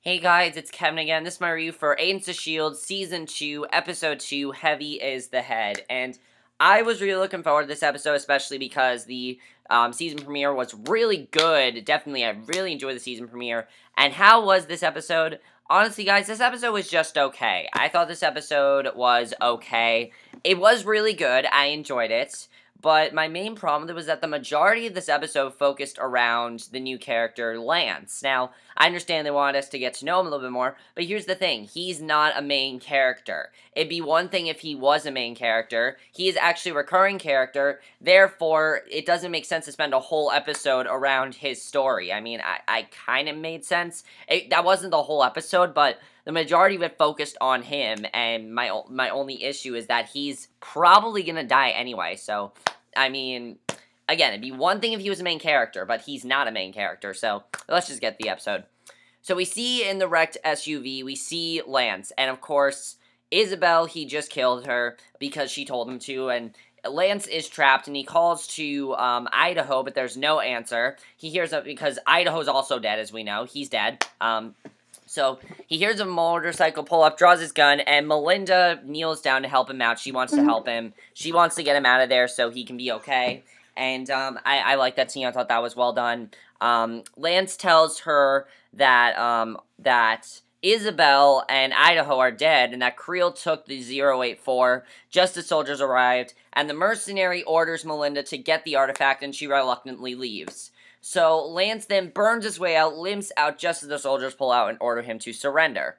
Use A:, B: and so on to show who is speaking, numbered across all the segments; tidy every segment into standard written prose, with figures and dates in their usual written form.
A: Hey guys, it's Kevin again. This is my review for Agents of S.H.I.E.L.D. Season 2, Episode 2, Heavy is the Head. And I was really looking forward to this episode, especially because the season premiere was really good. Definitely, I really enjoyed the season premiere. And how was this episode? Honestly, guys, this episode was just okay. I thought this episode was okay. It was really good. I enjoyed it. But my main problem was that the majority of this episode focused around the new character, Lance. Now, I understand they wanted us to get to know him a little bit more, but here's the thing. He's not a main character. It'd be one thing if he was a main character. He is actually a recurring character, therefore, it doesn't make sense to spend a whole episode around his story. I mean, I kind of made sense. That wasn't the whole episode, but the majority of it focused on him, and my only issue is that he's probably gonna die anyway, so, I mean, again, it'd be one thing if he was a main character, but he's not a main character, so let's just get the episode. So we see in the wrecked SUV, we see Lance, and of course, Isabel, he just killed her because she told him to, and Lance is trapped, and he calls to Idaho, but there's no answer. He hears up because Idaho's also dead, as we know. He's dead. So, he hears a motorcycle pull up, draws his gun, and Melinda kneels down to help him out. She wants to help him. She wants to get him out of there so he can be okay. And, I like that scene. I thought that was well done. Lance tells her that, that Isabel and Idaho are dead, and that Creel took the 084 just as soldiers arrived, and the mercenary orders Melinda to get the artifact, and she reluctantly leaves. So, Lance then burns his way out, limps out just as the soldiers pull out and order him to surrender.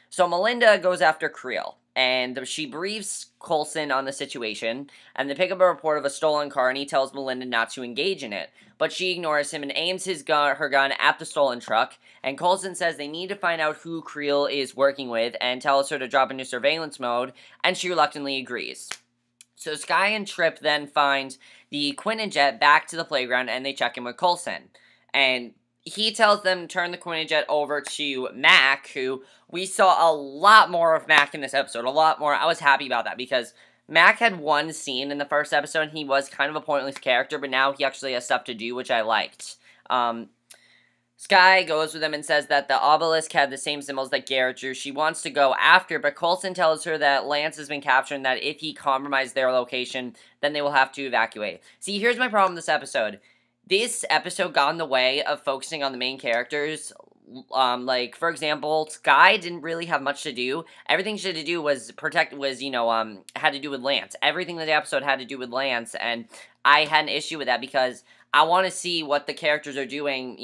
A: So, Melinda goes after Creel, and she briefs Coulson on the situation, and they pick up a report of a stolen car, and he tells Melinda not to engage in it. But she ignores him and aims her gun at the stolen truck, and Coulson says they need to find out who Creel is working with, and tells her to drop into surveillance mode, and she reluctantly agrees. So Skye and Trip then find the Quinjet back to the playground, and they check in with Coulson. And he tells them to turn the Quinjet over to Mack, who we saw a lot more of Mack in this episode. A lot more. I was happy about that, because Mack had one scene in the first episode, and he was kind of a pointless character, but now he actually has stuff to do, which I liked. Skye goes with them and says that the obelisk had the same symbols that Garrett drew. She wants to go after, but Coulson tells her that Lance has been captured and that if he compromised their location, then they will have to evacuate. See, here's my problem with this episode. This episode got in the way of focusing on the main characters. Like, for example, Skye didn't really have much to do. Everything she had to do was had to do with Lance. Everything in the episode had to do with Lance, and I had an issue with that because I want to see what the characters are doing,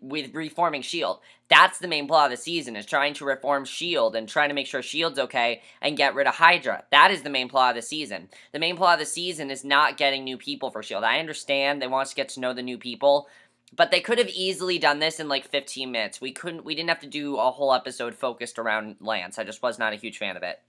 A: reforming S.H.I.E.L.D. That's the main plot of the season, is trying to reform S.H.I.E.L.D. and trying to make sure S.H.I.E.L.D's okay and get rid of Hydra. That is the main plot of the season. The main plot of the season is not getting new people for S.H.I.E.L.D. I understand they want us to get to know the new people, but they could have easily done this in like 15 minutes. We didn't have to do a whole episode focused around Lance. I just was not a huge fan of it.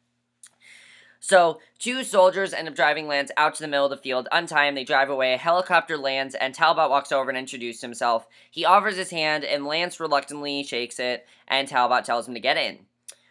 A: So, two soldiers end up driving Lance out to the middle of the field, untie him, they drive away, a helicopter lands, and Talbot walks over and introduces himself. He offers his hand, and Lance reluctantly shakes it, and Talbot tells him to get in.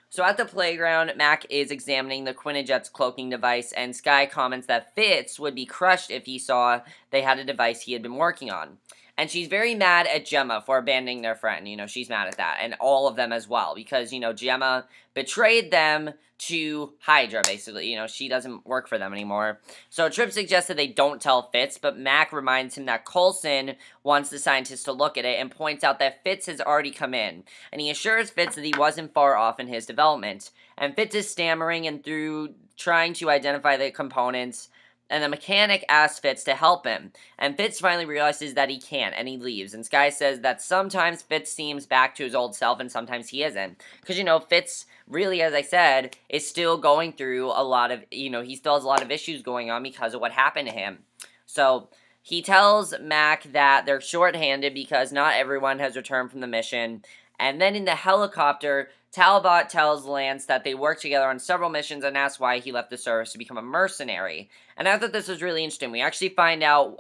A: So at the playground, Mack is examining the Quinjet's cloaking device, and Skye comments that Fitz would be crushed if he saw they had a device he had been working on. And she's very mad at Jemma for abandoning their friend. She's mad at that. And all of them as well. Because, Jemma betrayed them to Hydra, basically. She doesn't work for them anymore. So Trip suggests that they don't tell Fitz, but Mack reminds him that Coulson wants the scientist to look at it and points out that Fitz has already come in. And he assures Fitz that he wasn't far off in his development. And Fitz is stammering, and through trying to identify the components, and the mechanic asks Fitz to help him, and Fitz finally realizes that he can't, and he leaves, and Skye says that sometimes Fitz seems back to his old self, and sometimes he isn't, because, Fitz, really, as I said, is still going through a lot of, he still has a lot of issues going on because of what happened to him. So, he tells Mack that they're short-handed because not everyone has returned from the mission, and then in the helicopter, Talbot tells Lance that they worked together on several missions and asks why he left the service to become a mercenary. And I thought this was really interesting. We actually find out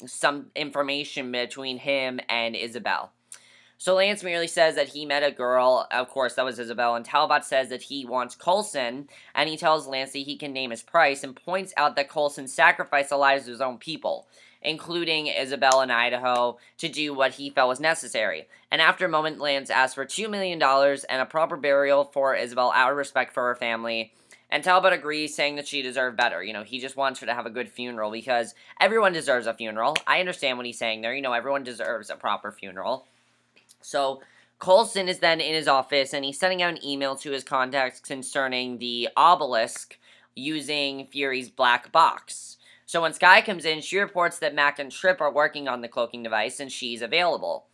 A: some information between him and Isabel. So Lance merely says that he met a girl, of course that was Isabel, and Talbot says that he wants Coulson, and he tells Lance that he can name his price, and points out that Coulson sacrificed the lives of his own people. including Isabel and Idaho, to do what he felt was necessary. And after a moment, Lance asked for $2 million and a proper burial for Isabel out of respect for her family. And Talbot agrees, saying that she deserved better. He just wants her to have a good funeral because everyone deserves a funeral. I understand what he's saying there. Everyone deserves a proper funeral. So Coulson is then in his office, and he's sending out an email to his contacts concerning the obelisk using Fury's black box. So when Skye comes in, she reports that Mack and Trip are working on the cloaking device, and she's available.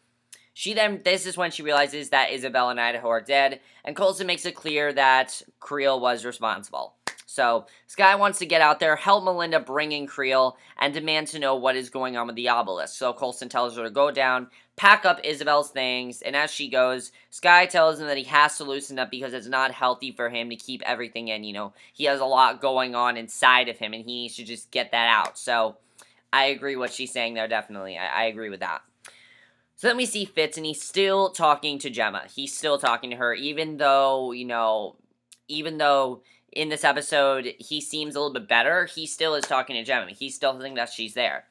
A: This is when she realizes that Isabel and Idaho are dead, and Coulson makes it clear that Creel was responsible. So, Skye wants to get out there, help Melinda bring in Creel, and demand to know what is going on with the obelisk. So Coulson tells her to go down, pack up Isabel's things, and as she goes, Skye tells him that he has to loosen up because it's not healthy for him to keep everything in, He has a lot going on inside of him, and he should just get that out. So, I agree with what she's saying there, definitely. I agree with that. So then we see Fitz, and he's still talking to Jemma. He's still talking to her, even though in this episode he seems a little bit better, he still is talking to Jemma. He still thinks that she's there.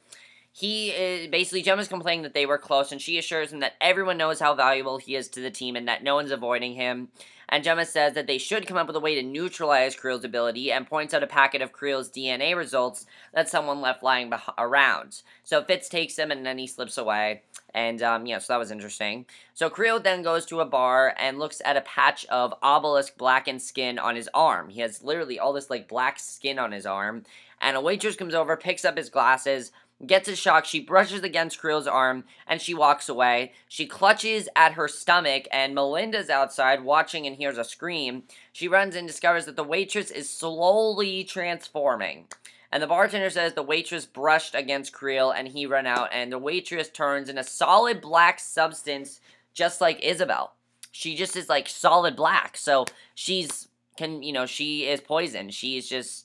A: Basically, Jemma's complaining that they were close, and she assures him that everyone knows how valuable he is to the team and that no one's avoiding him. And Jemma says that they should come up with a way to neutralize Creel's ability and points out a packet of Creel's DNA results that someone left lying around. So Fitz takes them, and then he slips away. And, so that was interesting. So Creel then goes to a bar and looks at a patch of obelisk blackened skin on his arm. He has literally all this, black skin on his arm. And a waitress comes over, picks up his glasses, gets a shock, she brushes against Creel's arm, and she walks away. She clutches at her stomach, and Melinda's outside watching and hears a scream. She runs and discovers that the waitress is slowly transforming. And the bartender says the waitress brushed against Creel, and he ran out, and the waitress turns in a solid black substance, just like Isabel. She just is, solid black. So she is poisoned. She's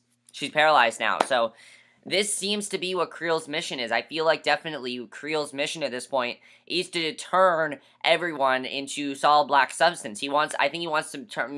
A: paralyzed now. So this seems to be what Creel's mission is. I feel like definitely Creel's mission at this point is to turn everyone into solid black substance. I think he wants to turn,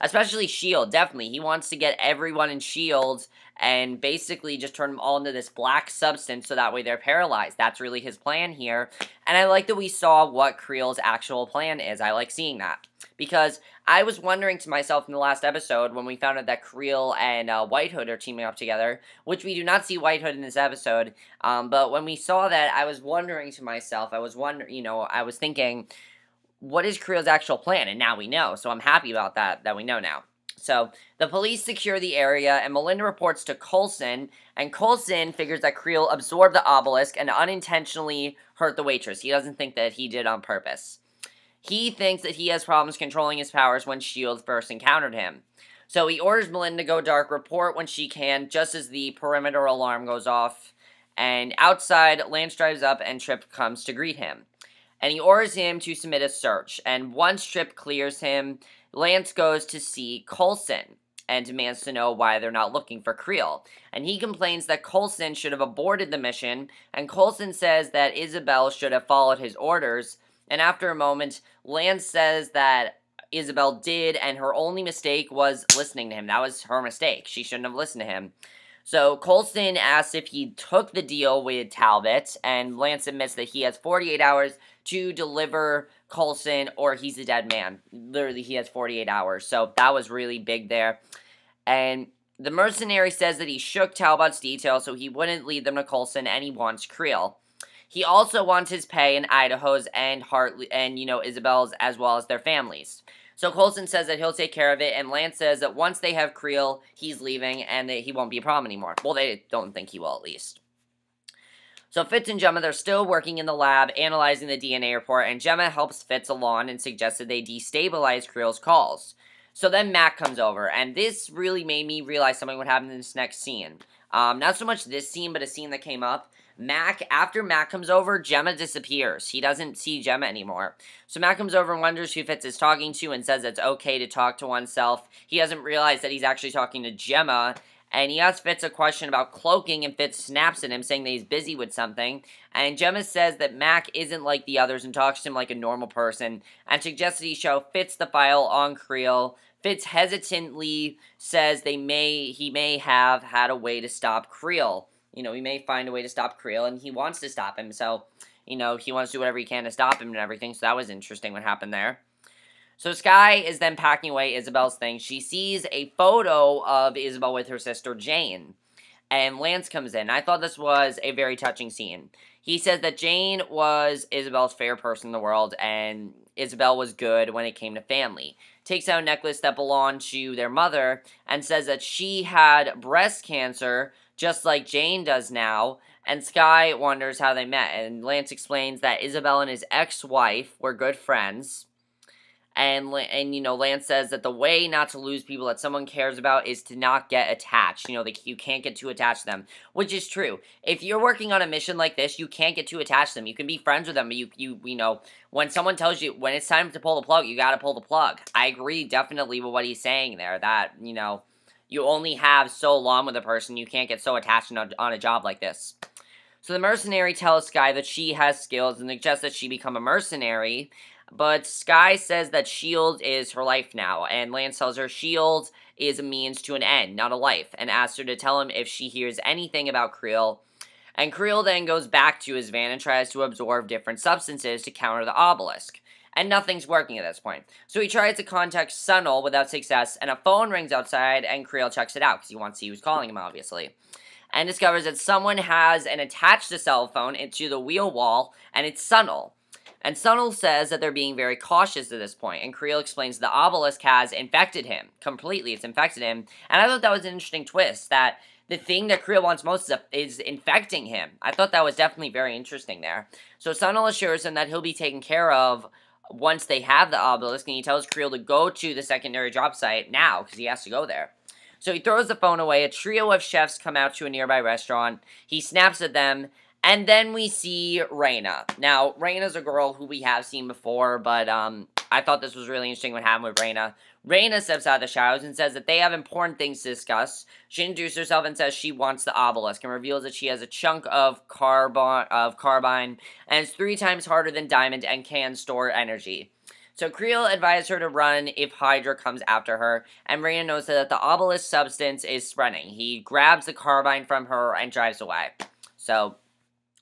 A: especially S.H.I.E.L.D, definitely. He wants to get everyone in S.H.I.E.L.D and basically just turn them all into this black substance so that way they're paralyzed. That's really his plan here. And I like that we saw what Creel's actual plan is. I like seeing that. Because I was wondering to myself in the last episode when we found out that Creel and White Hood are teaming up together, which we do not see White Hood in this episode, but when we saw that, I was wondering to myself, I was thinking, what is Creel's actual plan? And now we know, so I'm happy about that we know now. So, the police secure the area, and Melinda reports to Coulson, and Coulson figures that Creel absorbed the obelisk and unintentionally hurt the waitress. He doesn't think that he did on purpose. He thinks that he has problems controlling his powers when S.H.I.E.L.D. first encountered him. So he orders Melinda to go dark, report when she can, just as the perimeter alarm goes off. And outside, Lance drives up and Trip comes to greet him. And he orders him to submit a search. And once Trip clears him, Lance goes to see Coulson and demands to know why they're not looking for Creel. And he complains that Coulson should have aborted the mission, and Coulson says that Isabel should have followed his orders. And after a moment, Lance says that Isabel did, and her only mistake was listening to him. That was her mistake. She shouldn't have listened to him. So Coulson asks if he took the deal with Talbot, and Lance admits that he has 48 hours to deliver Coulson, or he's a dead man. Literally, he has 48 hours. So that was really big there. And the mercenary says that he shook Talbot's details so he wouldn't lead them to Coulson, and he wants Creel. He also wants his pay and Idaho's and Isabel's, as well as their families. So Coulson says that he'll take care of it, and Lance says that once they have Creel, he's leaving, and that he won't be a problem anymore. Well, they don't think he will, at least. So Fitz and Jemma, they're still working in the lab, analyzing the DNA report, and Jemma helps Fitz along and suggests that they destabilize Creel's calls. So then Mack comes over, and this really made me realize something would happen in this next scene. Not so much this scene, but a scene that came up. After Mack comes over, Jemma disappears. He doesn't see Jemma anymore. So Mack comes over and wonders who Fitz is talking to and says it's okay to talk to oneself. He doesn't realize that he's actually talking to Jemma. And he asks Fitz a question about cloaking, and Fitz snaps at him, saying that he's busy with something. And Jemma says that Mack isn't like the others and talks to him like a normal person, and suggests that he show Fitz the file on Creel. Fitz hesitantly says he may have had a way to stop Creel. he may find a way to stop Creel, and he wants to stop him, so, he wants to do whatever he can to stop him and everything, so that was interesting what happened there. So S.H.I.E.L.D. is then packing away Isabel's things. She sees a photo of Isabel with her sister Jane, and Lance comes in. I thought this was a very touching scene. He says that Jane was Isabel's favorite person in the world, and Isabel was good when it came to family. Takes out a necklace that belonged to their mother, and says that she had breast cancer, just like Jane does now, and Skye wonders how they met. And Lance explains that Isabel and his ex-wife were good friends. And Lance says that the way not to lose people that someone cares about is to not get attached. You can't get too attached to them, which is true. If you're working on a mission like this, you can't get too attached to them. You can be friends with them, but when someone tells you when it's time to pull the plug, you gotta pull the plug. I agree definitely with what he's saying there, that, you only have so long with a person, you can't get so attached on a job like this. So the mercenary tells Skye that she has skills and suggests that she become a mercenary. But Skye says that S.H.I.E.L.D. is her life now, and Lance tells her S.H.I.E.L.D. is a means to an end, not a life, and asks her to tell him if she hears anything about Creel. And Creel then goes back to his van and tries to absorb different substances to counter the obelisk. And nothing's working at this point. So he tries to contact S.H.I.E.L.D. without success, and a phone rings outside, and Creel checks it out, because he wants to see who's calling him, obviously. And discovers that someone has attached a cell phone into the wheel wall, and it's S.H.I.E.L.D. And S.H.I.E.L.D. says that they're being very cautious at this point, and Creel explains the obelisk has infected him. Completely, it's infected him. And I thought that was an interesting twist, that the thing that Creel wants most is infecting him. I thought that was definitely very interesting there. So S.H.I.E.L.D. assures him that he'll be taken care of once they have the obelisk, and he tells Creel to go to the secondary drop site now, because he has to go there. So he throws the phone away. A trio of chefs come out to a nearby restaurant. He snaps at them. And then we see Raina. Now, Raina's a girl who we have seen before, but I thought this was really interesting what happened with Raina. Raina steps out of the shadows and says that they have important things to discuss. She introduces herself and says she wants the obelisk, and reveals that she has a chunk of carbine, and is 3 times harder than diamond and can store energy. So Creel advised her to run if Hydra comes after her, and Raina knows that the obelisk substance is spreading. He grabs the carbine from her and drives away. So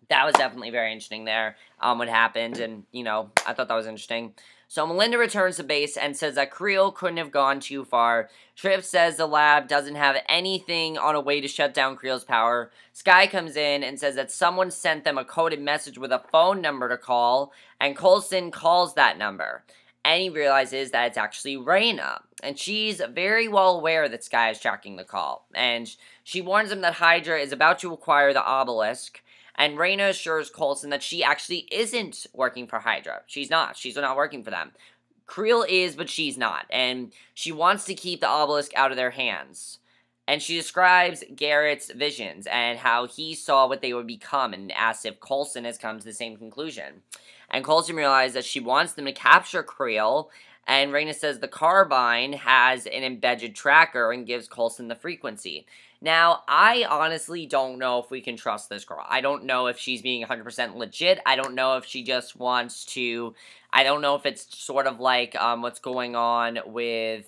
A: that was definitely very interesting there, what happened, and, I thought that was interesting. So Melinda returns to base and says that Creel couldn't have gone too far. Tripp says the lab doesn't have anything on a way to shut down Creel's power. Skye comes in and says that someone sent them a coded message with a phone number to call, and Coulson calls that number. And he realizes that it's actually Raina, and she's very well aware that Skye is tracking the call. And she warns him that Hydra is about to acquire the obelisk, and Raina assures Coulson that she actually isn't working for Hydra. She's not. She's not working for them. Creel is, but she's not. And she wants to keep the obelisk out of their hands. And she describes Garrett's visions and how he saw what they would become, and asks if Coulson has come to the same conclusion. And Coulson realizes that she wants them to capture Creel, and Raina says the carbine has an embedded tracker and gives Coulson the frequency. Now, I honestly don't know if we can trust this girl. I don't know if she's being 100% legit. I don't know if she just wants to... I don't know if it's sort of like what's going on with...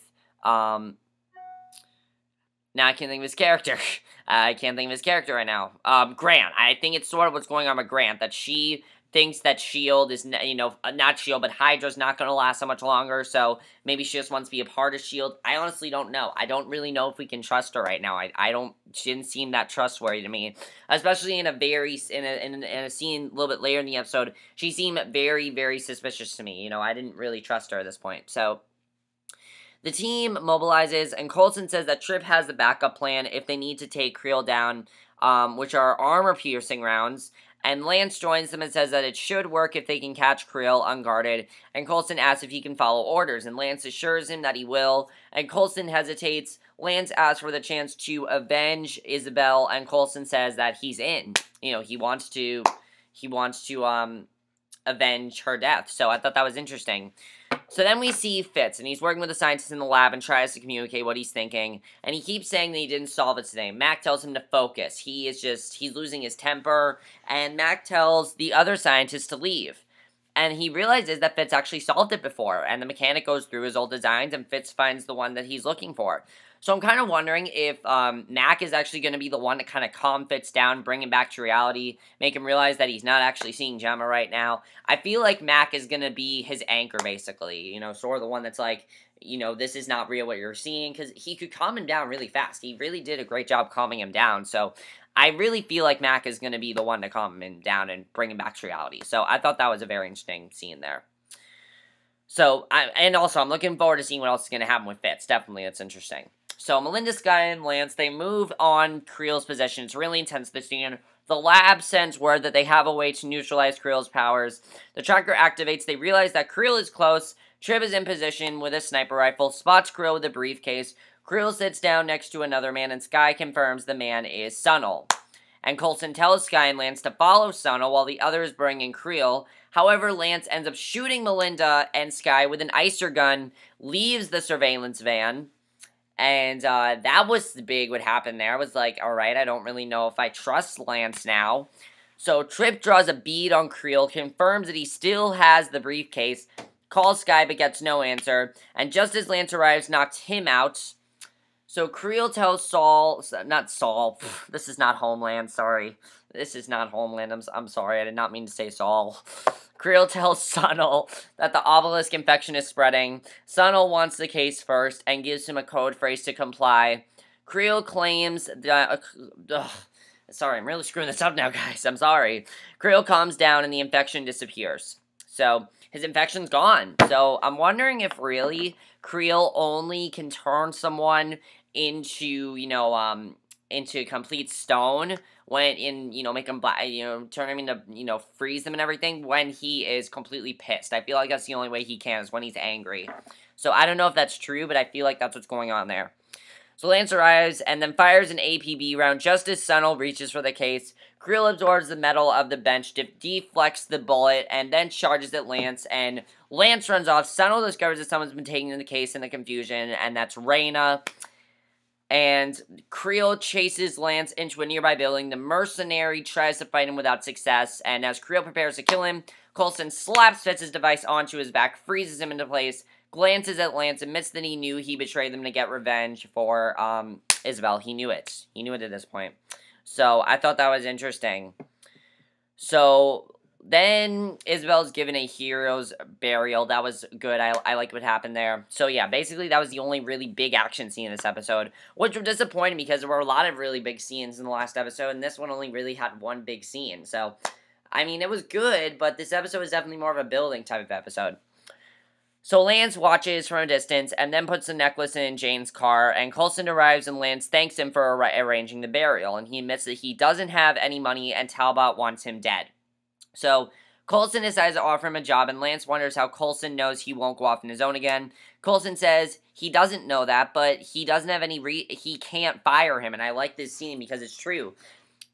A: Now I can't think of his character. I can't think of his character right now. Grant. I think it's sort of what's going on with Grant, that she thinks that S.H.I.E.L.D. is, not S.H.I.E.L.D., but Hydra's not going to last so much longer, so maybe she just wants to be a part of S.H.I.E.L.D. I honestly don't know. I don't really know if we can trust her right now. She didn't seem that trustworthy to me, especially in a scene a little bit later in the episode. She seemed very, very suspicious to me. I didn't really trust her at this point, so... The team mobilizes, and Coulson says that Tripp has the backup plan if they need to take Creel down, which are armor-piercing rounds. And Lance joins them and says that it should work if they can catch Creel unguarded. And Coulson asks if he can follow orders, and Lance assures him that he will. And Coulson hesitates. Lance asks for the chance to avenge Isabel, and Coulson says that he's in. He wants to avenge her death. So I thought that was interesting. So then we see Fitz, and he's working with the scientists in the lab and tries to communicate what he's thinking. And he keeps saying that he didn't solve it today. Mack tells him to focus. He's losing his temper. And Mack tells the other scientists to leave. And he realizes that Fitz actually solved it before. And the mechanic goes through his old designs, and Fitz finds the one that he's looking for. So I'm kind of wondering if Mack is actually going to be the one to kind of calm Fitz down, bring him back to reality, make him realize that he's not actually seeing Jemma right now. I feel like Mack is going to be his anchor, basically. You know, sort of the one that's like, you know, this is not real what you're seeing, because he could calm him down really fast. He really did a great job calming him down, so I really feel like Mack is going to be the one to calm him down and bring him back to reality. So I thought that was a very interesting scene there. So, and also, I'm looking forward to seeing what else is going to happen with Fitz. Definitely, it's interesting. So, Melinda, Sky, and Lance, they move on Creel's possession. It's really intense, this scene. The lab sends word that they have a way to neutralize Creel's powers. The tracker activates. They realize that Creel is close. Trip is in position with a sniper rifle. Spots Creel with a briefcase. Creel sits down next to another man, and Sky confirms the man is S.H.I.E.L.D. And Coulson tells Sky and Lance to follow S.H.I.E.L.D. while the others bring in Creel. However, Lance ends up shooting Melinda and Sky with an icer gun, leaves the surveillance van, and that was big what happened there. I was like, alright, I don't really know if I trust Lance now. So Trip draws a bead on Creel, confirms that he still has the briefcase, calls Sky but gets no answer, and just as Lance arrives, knocks him out. So Creel tells Saul, this is not Homeland, sorry. This is not Homeland, I'm sorry, I did not mean to say Saul. Creel tells S.H.I.E.L.D. that the obelisk infection is spreading. S.H.I.E.L.D. wants the case first and gives him a code phrase to comply. Creel claims that... sorry, I'm really screwing this up now, guys. I'm sorry. Creel calms down and the infection disappears. So, his infection's gone. So, I'm wondering if really Creel only can turn someone into, into complete stone when make him black, turn him into, freeze them and everything when he is completely pissed. I feel like that's the only way he can is when he's angry. So I don't know if that's true, but I feel like that's what's going on there. So Lance arrives and then fires an APB round just as S.H.I.E.L.D. reaches for the case. Creel absorbs the metal of the bench, deflects the bullet, and then charges at Lance, and Lance runs off. S.H.I.E.L.D. discovers that someone's been taking the case in the confusion, and that's Raina. And Creel chases Lance into a nearby building. The mercenary tries to fight him without success, and as Creel prepares to kill him, Coulson slaps Fitz's device onto his back, freezes him into place, glances at Lance, admits that he knew he betrayed them to get revenge for Isabel. He knew it. He knew it at this point. So I thought that was interesting. So then Isabel's given a hero's burial. That was good. I like what happened there. So yeah, basically that was the only really big action scene in this episode, which was disappointing because there were a lot of really big scenes in the last episode, and this one only really had one big scene. So, I mean, it was good, but this episode was definitely more of a building type of episode. So Lance watches from a distance and then puts the necklace in Jane's car, and Coulson arrives and Lance thanks him for arranging the burial, and he admits that he doesn't have any money and Talbot wants him dead. So Coulson decides to offer him a job, and Lance wonders how Coulson knows he won't go off on his own again. Coulson says he doesn't know that, but he doesn't have he can't fire him, and I like this scene because it's true.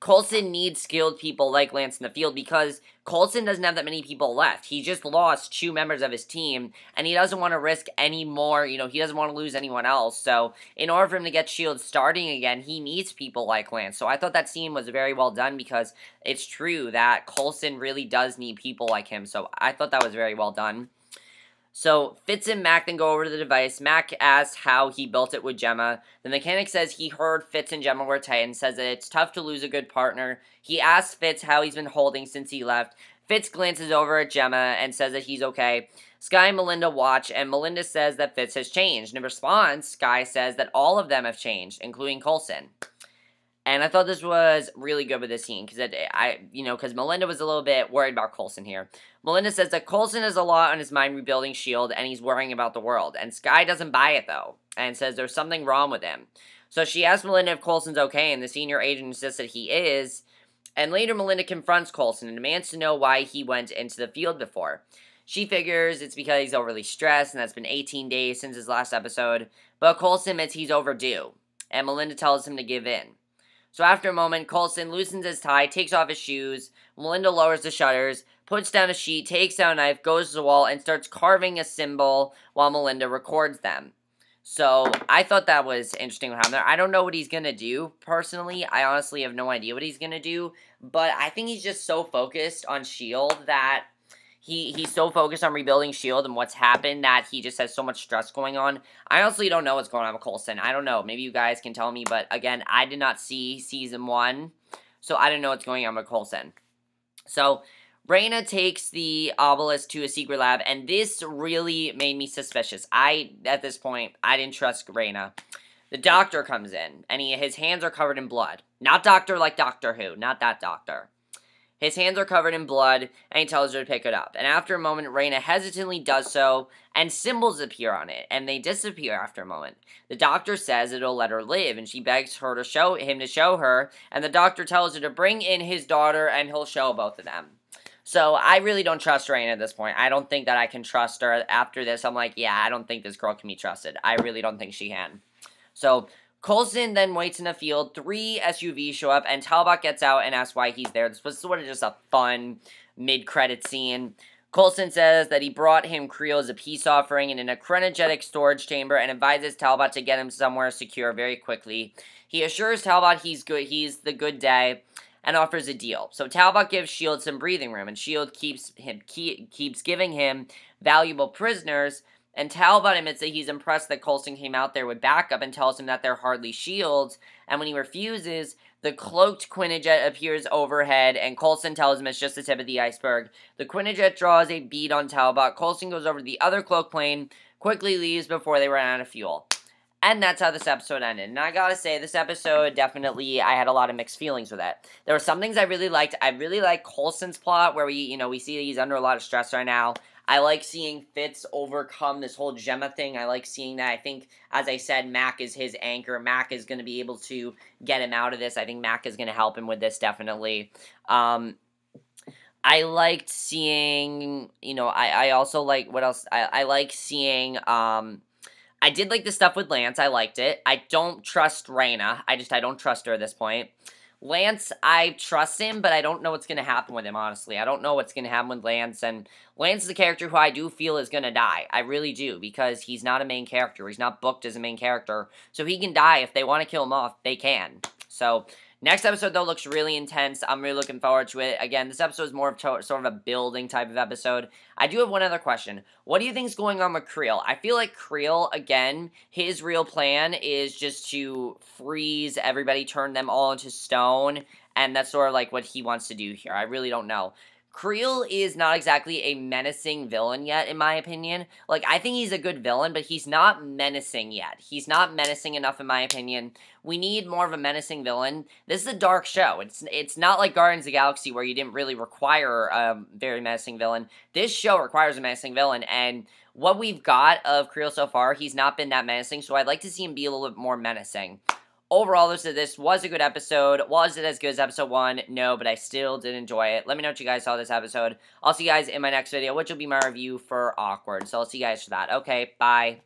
A: Coulson needs skilled people like Lance in the field because Coulson doesn't have that many people left. He just lost 2 members of his team, and he doesn't want to risk any more, he doesn't want to lose anyone else. So, in order for him to get S.H.I.E.L.D. starting again, he needs people like Lance. So, I thought that scene was very well done because it's true that Coulson really does need people like him. So, I thought that was very well done. So, Fitz and Mack then go over to the device. Mack asks how he built it with Jemma. The mechanic says he heard Fitz and Jemma were tight and says that it's tough to lose a good partner. He asks Fitz how he's been holding since he left. Fitz glances over at Jemma and says that he's okay. Sky and Melinda watch, and Melinda says that Fitz has changed. In response, Sky says that all of them have changed, including Coulson. And I thought this was really good with this scene, because Melinda was a little bit worried about Coulson here. Melinda says that Coulson has a lot on his mind rebuilding S.H.I.E.L.D., and he's worrying about the world. And Sky doesn't buy it, though, and says there's something wrong with him. So she asks Melinda if Coulson's okay, and the senior agent insists that he is. And later, Melinda confronts Coulson and demands to know why he went into the field before. She figures it's because he's overly stressed, and that's been 18 days since his last episode. But Coulson admits he's overdue, and Melinda tells him to give in. So after a moment, Coulson loosens his tie, takes off his shoes. Melinda lowers the shutters, puts down a sheet, takes out a knife, goes to the wall, and starts carving a symbol while Melinda records them. So I thought that was interesting what happened there. I don't know what he's going to do, personally. I honestly have no idea what he's going to do. But I think he's just so focused on S.H.I.E.L.D. that he's so focused on rebuilding S.H.I.E.L.D. and what's happened that he just has so much stress going on. I honestly don't know what's going on with Coulson. I don't know. Maybe you guys can tell me, but again, I did not see Season 1, so I don't know what's going on with Coulson. So, Raina takes the obelisk to a secret lab, and this really made me suspicious. At this point, I didn't trust Raina. The doctor comes in, and his hands are covered in blood. Not doctor like Doctor Who, not that doctor. His hands are covered in blood, and he tells her to pick it up. And after a moment, Raina hesitantly does so, and symbols appear on it, and they disappear after a moment. The doctor says it'll let her live, and she begs her to show her, and the doctor tells her to bring in his daughter, and he'll show both of them. So, I really don't trust Raina at this point. I don't think that I can trust her. After this, I'm like, yeah, I don't think this girl can be trusted. I really don't think she can. So, Coulson then waits in a field. 3 SUVs show up, and Talbot gets out and asks why he's there. This was sort of just a fun mid-credit scene. Coulson says that he brought him Creel as a peace offering and in a chronogetic storage chamber and advises Talbot to get him somewhere secure very quickly. He assures Talbot he's the good day and offers a deal. So Talbot gives S.H.I.E.L.D. some breathing room, and S.H.I.E.L.D. keeps giving him valuable prisoners. And Talbot admits that he's impressed that Coulson came out there with backup and tells him that they're hardly shields. And when he refuses, the cloaked Quinjet appears overhead, and Coulson tells him it's just the tip of the iceberg. The Quinjet draws a bead on Talbot. Coulson goes over to the other cloak plane, quickly leaves before they run out of fuel. And that's how this episode ended. And I gotta say, this episode, definitely, I had a lot of mixed feelings with it. There were some things I really liked. I really like Coulson's plot, where we see that he's under a lot of stress right now. I like seeing Fitz overcome this whole Jemma thing. I like seeing that. I think, as I said, Mack is his anchor. Mack is going to be able to get him out of this. I think Mack is going to help him with this, definitely. I liked seeing, I also like, what else? I like seeing, I did like the stuff with Lance. I liked it. I don't trust Raina. I don't trust her at this point. Lance, I trust him, but I don't know what's going to happen with him, honestly. I don't know what's going to happen with Lance, and Lance is a character who I do feel is going to die. I really do, because he's not a main character. He's not booked as a main character, so he can die. If they want to kill him off, they can. So, next episode, though, looks really intense. I'm really looking forward to it. Again, this episode is more of sort of a building type of episode. I do have one other question. What do you think is going on with Creel? I feel like Creel, again, his real plan is just to freeze everybody, turn them all into stone, and that's sort of like what he wants to do here. I really don't know. Creel is not exactly a menacing villain yet, in my opinion. Like, I think he's a good villain, but he's not menacing yet. He's not menacing enough, in my opinion. We need more of a menacing villain. This is a dark show. It's not like Guardians of the Galaxy, where you didn't really require a very menacing villain. This show requires a menacing villain, and what we've got of Creel so far, he's not been that menacing, so I'd like to see him be a little bit more menacing. Overall, this was a good episode. Was it as good as episode 1? No, but I still did enjoy it. Let me know what you guys saw this episode. I'll see you guys in my next video, which will be my review for Awkward. So I'll see you guys for that. Okay, bye.